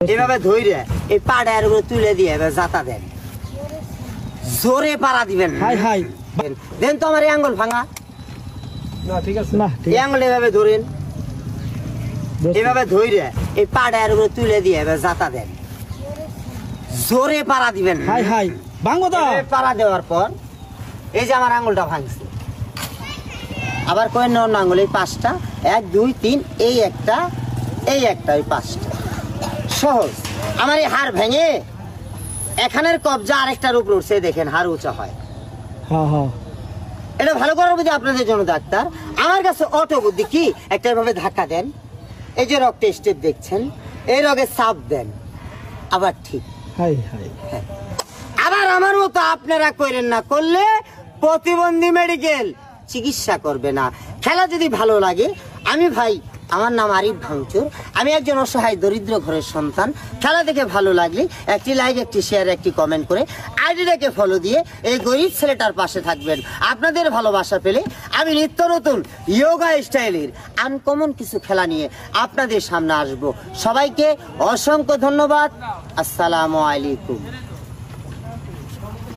এভাবে ধইরে এই পাড়ার উপরে তুলে দিয়ে এবার জাতা দেন, জোরে পাড়া দিবেন। হাই হাই দেন তো আমার এই আঙ্গুল ভাঙা, না ঠিক আছে না ঠিক এই আঙ্গুল এভাবে ধরেন, এভাবে ধইরে এই পাড়ার উপরে তুলে দিয়ে এবার জাতা দেন, জোরে পাড়া দিবেন। হাই হাই ভাঙবো তো। পাড়া দেওয়ার পর এই যে আমার আঙ্গুলটা ভাঙছে, আবার কয়েন অন্য আঙ্গুল এই পাঁচটা, 1 2 3, এই একটা এই একটা, এই পাঁচটা সহজ। আমার এই হাড় ভেঙে এখানের কবজা আরেকটার উপর উঠছে, দেখেন হাড় উঁচা হয়। হ্যাঁ হ্যাঁ এটা ভালো করার বুদ্ধি আপনাদের জন্য ডাক্তার। আমার কাছে অটো বুদ্ধি কি, একটা এভাবে ধাক্কা দেন, এই যে রক্ত স্টেপ দেখছেন, এই রগে চাপ দেন, আবার ঠিক। হাই হাই আবার আমার মতো আপনারা করেন না, করলে প্রতিবন্ধী মেডিকেল চিকিৎসা করবে না। খেলা যদি ভালো লাগে, আমি ভাই, আমার নাম আরিফ ভাঙচুর, আমি একজন অসহায় দরিদ্র ঘরের সন্তান। খেলা দেখে ভালো লাগলে একটি লাইক, একটি শেয়ার, একটি কমেন্ট করে আইডিটাকে ফলো দিয়ে এই গরিব ছেলেটার পাশে থাকবেন। আপনাদের ভালোবাসা পেলে আমি নিত্য নতুন যোগা স্টাইলের আনকমন কিছু খেলা নিয়ে আপনাদের সামনে আসব। সবাইকে অসংখ্য ধন্যবাদ। আসসালামু আলাইকুম।